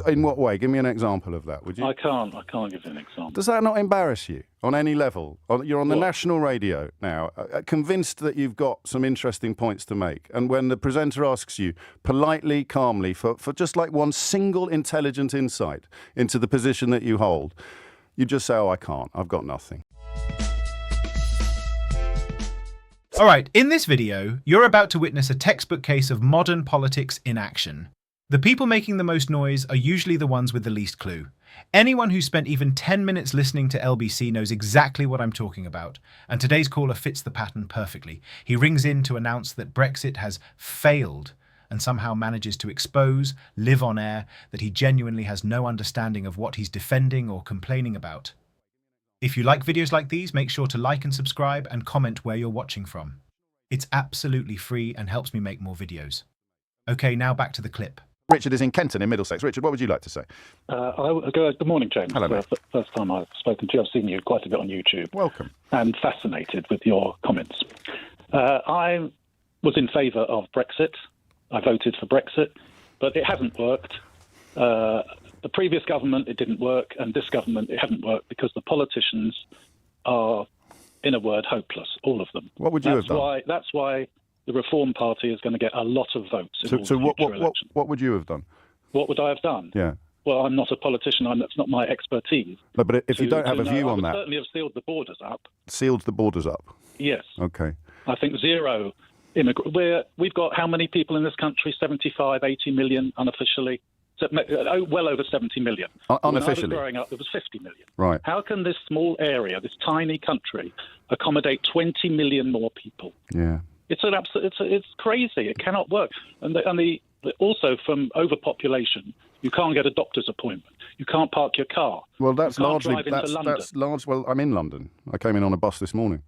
In what way? Give me an example of that, would you? I can't give you an example. Does that not embarrass you on any level? You're on the national radio now, convinced that you've got some interesting points to make. And when the presenter asks you politely, calmly, for just like one single intelligent insight into the position that you hold, you just say, oh, I can't. I've got nothing. All right, in this video, you're about to witness a textbook case of modern politics in action. The people making the most noise are usually the ones with the least clue. Anyone who spent even 10 minutes listening to LBC knows exactly what I'm talking about, and today's caller fits the pattern perfectly. He rings in to announce that Brexit has failed and somehow manages to expose, live on air, that he genuinely has no understanding of what he's defending or complaining about. If you like videos like these, make sure to like and subscribe and comment where you're watching from. It's absolutely free and helps me make more videos. Okay, now back to the clip. Richard is in Kenton in Middlesex. Richard, what would you like to say? Good morning, James. Hello, mate. First time I've spoken to you. I've seen you quite a bit on YouTube. Welcome. And fascinated with your comments. I was in favour of Brexit. I voted for Brexit, but it hasn't worked. The previous government, it didn't work, and this government, it hasn't worked because the politicians are, in a word, hopeless, all of them. What would you have done? That's why the Reform Party is going to get a lot of votes in what would you have done? What would I have done? Yeah. Well, I'm not a politician. That's not my expertise. No, but if you don't have a view on that... I would certainly have sealed the borders up. Sealed the borders up? Yes. Okay. I think zero immigrants. We've got how many people in this country? 75, 80 million unofficially. Well over 70 million. Unofficially? When I was growing up, there was 50 million. Right. How can this small area, this tiny country, accommodate 20 million more people? Yeah. It's crazy. It cannot work. And also from overpopulation, you can't get a doctor's appointment. You can't park your car. Well, that's largely large. Well, I'm in London. I came in on a bus this morning.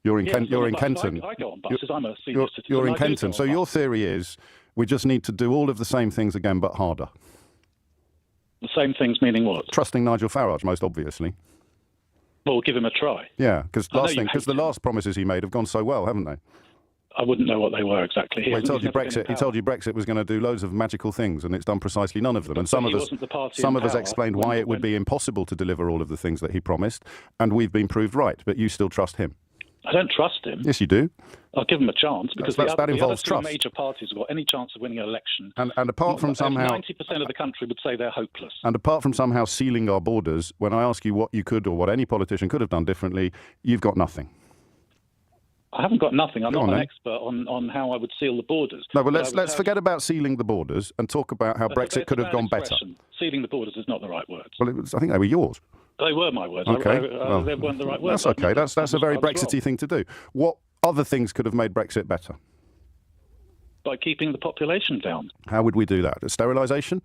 You're in Kenton. I go on buses. I'm a senior citizen. You're in Kenton. So your theory is we just need to do all of the same things again, but harder. The same things meaning what? Trusting Nigel Farage, most obviously. Well, give him a try. Yeah, because the last promises he made have gone so well, haven't they? I wouldn't know what they were exactly. Well, he told you Brexit was going to do loads of magical things, and it's done precisely none of them. And some of us explained why it would be impossible to deliver all of the things that he promised, and we've been proved right. But you still trust him? I don't trust him. Yes, you do. I'll give him a chance because that involves the other two trust. major parties have got any chance of winning an election. And apart from somehow 90% of the country would say they're hopeless. And apart from somehow sealing our borders, when I ask you what you could or what any politician could have done differently, you've got nothing. I haven't got nothing. I'm not an expert on how I would seal the borders. No, but let's forget about sealing the borders and talk about how Brexit could have gone better. Sealing the borders is not the right words. Well, I think they were yours. They were my words. Okay. They weren't the right words. That's okay. That's a very Brexity thing to do. What other things could have made Brexit better? By keeping the population down. How would we do that? Sterilisation?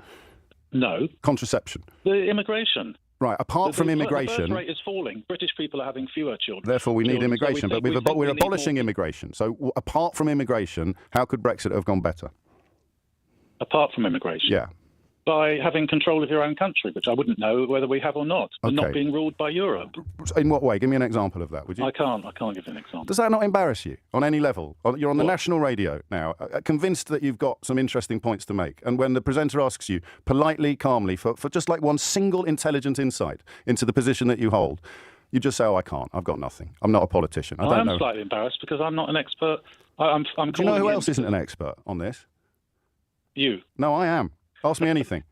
No. Contraception? The immigration. Right, apart from immigration... The birth rate is falling. British people are having fewer children. Therefore, we need immigration. But we're abolishing immigration. So apart from immigration, how could Brexit have gone better? Apart from immigration? Yeah. By having control of your own country, which I wouldn't know whether we have or not, and not being ruled by Europe. In what way? Give me an example of that, would you? I can't give you an example. Does that not embarrass you on any level? You're on the national radio now, convinced that you've got some interesting points to make. And when the presenter asks you politely, calmly, for just like one single intelligent insight into the position that you hold, you just say, oh, I can't. I've got nothing. I'm not a politician. I am slightly embarrassed because I'm not an expert. I'm Do you know who else isn't an expert on this? You. No, I am. Ask me anything.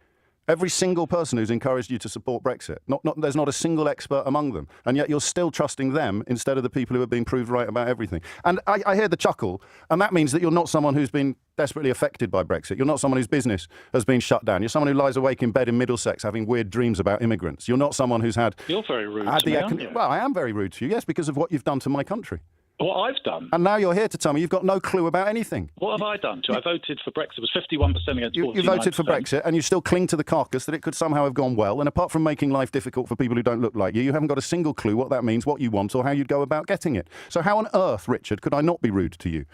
Every single person who's encouraged you to support Brexit, there's not a single expert among them, and yet you're still trusting them instead of the people who have been proved right about everything. And I hear the chuckle, and that means that you're not someone who's been desperately affected by Brexit. You're not someone whose business has been shut down. You're someone who lies awake in bed in Middlesex having weird dreams about immigrants. You're not someone who's had... You're very rude to me, aren't you? Well, I am very rude to you, yes, because of what you've done to my country. What I've done. And now you're here to tell me you've got no clue about anything. What have I done? I voted for Brexit. It was 51% against 49%. You voted for Brexit and you still cling to the carcass that it could somehow have gone well. And apart from making life difficult for people who don't look like you haven't got a single clue what that means, what you want, or how you'd go about getting it. So how on earth, Richard, could I not be rude to you?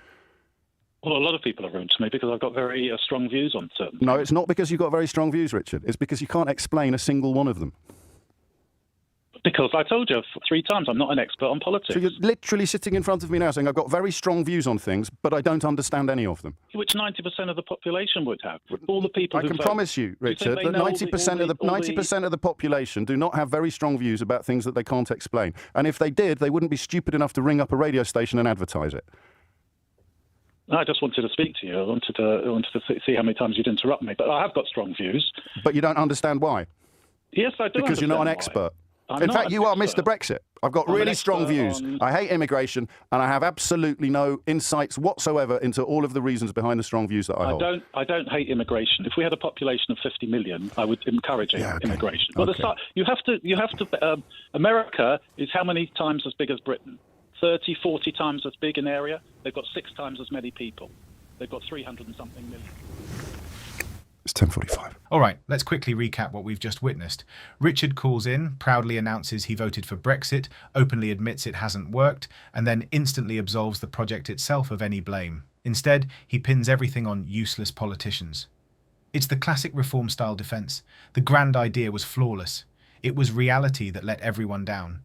Well, a lot of people are rude to me because I've got very strong views on certain things. No, it's not because you've got very strong views, Richard. It's because you can't explain a single one of them. Because I told you 3 times I'm not an expert on politics. So you're literally sitting in front of me now saying I've got very strong views on things, but I don't understand any of them. Which 90% of the population would have. All the people I who can vote. promise you, Richard, they that know 90% of the population do not have very strong views about things that they can't explain. And if they did, they wouldn't be stupid enough to ring up a radio station and advertise it. I just wanted to speak to you. I wanted to see how many times you'd interrupt me. But I have got strong views. But you don't understand why. Yes, I do. Because you're not an understand why. expert. I'm In not fact, an you are expert. Mr. Brexit. I've got I'm an really strong expert views. on- I hate immigration, and I have absolutely no insights whatsoever into all of the reasons behind the strong views that I hold. I don't hate immigration. If we had a population of 50 million, I would encourage immigration. But you have to. America is how many times as big as Britain? 30, 40 times as big an area. They've got 6 times as many people. They've got 300 and something million. It's 10:45. All right, let's quickly recap what we've just witnessed. Richard calls in, proudly announces he voted for Brexit, openly admits it hasn't worked, and then instantly absolves the project itself of any blame. Instead, he pins everything on useless politicians. It's the classic reform-style defence. The grand idea was flawless. It was reality that let everyone down.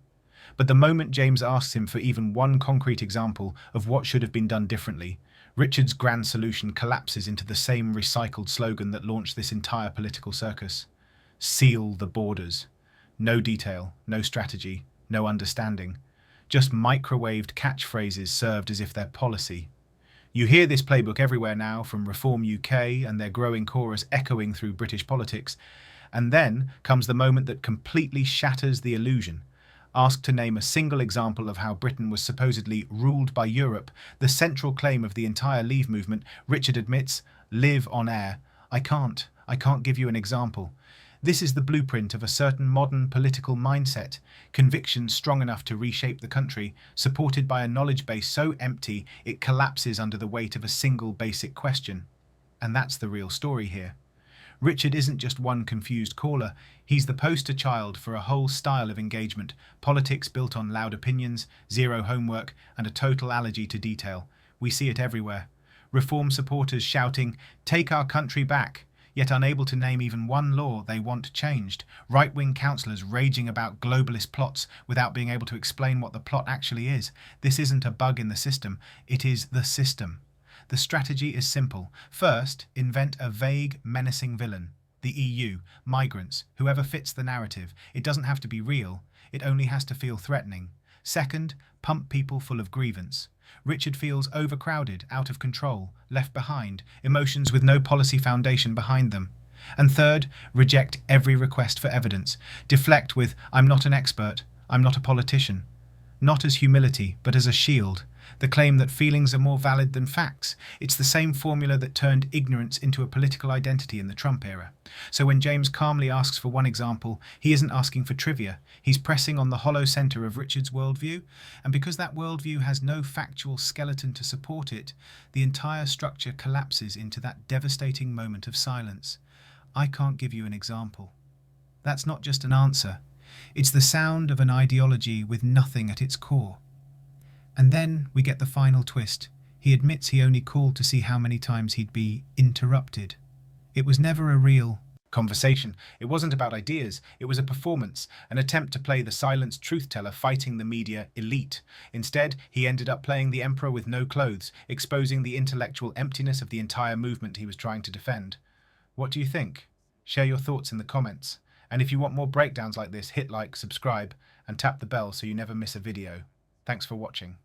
But the moment James asks him for even one concrete example of what should have been done differently, Richard's grand solution collapses into the same recycled slogan that launched this entire political circus. Seal the borders. No detail, no strategy, no understanding. Just microwaved catchphrases served as if they're policy. You hear this playbook everywhere now, from Reform UK and their growing chorus echoing through British politics. And then comes the moment that completely shatters the illusion. Asked to name a single example of how Britain was supposedly ruled by Europe, the central claim of the entire Leave movement, Richard admits, live on air. I can't give you an example. This is the blueprint of a certain modern political mindset, conviction strong enough to reshape the country, supported by a knowledge base so empty it collapses under the weight of a single basic question. And that's the real story here. Richard isn't just one confused caller, he's the poster child for a whole style of engagement, politics built on loud opinions, zero homework, and a total allergy to detail. We see it everywhere. Reform supporters shouting, "Take our country back," yet unable to name even one law they want changed. Right-wing councillors raging about globalist plots without being able to explain what the plot actually is. This isn't a bug in the system, it is the system. The strategy is simple. First, invent a vague, menacing villain. The EU, migrants, whoever fits the narrative. It doesn't have to be real. It only has to feel threatening. Second, pump people full of grievance. Richard feels overcrowded, out of control, left behind, emotions with no policy foundation behind them. And third, reject every request for evidence. Deflect with, "I'm not an expert, I'm not a politician." Not as humility, but as a shield. The claim that feelings are more valid than facts. It's the same formula that turned ignorance into a political identity in the Trump era. So when James calmly asks for one example, he isn't asking for trivia. He's pressing on the hollow centre of Richard's worldview. And because that worldview has no factual skeleton to support it, the entire structure collapses into that devastating moment of silence. I can't give you an example. That's not just an answer. It's the sound of an ideology with nothing at its core. And then we get the final twist. He admits he only called to see how many times he'd be interrupted. It was never a real conversation. It wasn't about ideas. It was a performance, an attempt to play the silenced truth-teller fighting the media elite. Instead, he ended up playing the emperor with no clothes, exposing the intellectual emptiness of the entire movement he was trying to defend. What do you think? Share your thoughts in the comments. And if you want more breakdowns like this, hit like, subscribe, and tap the bell so you never miss a video. Thanks for watching.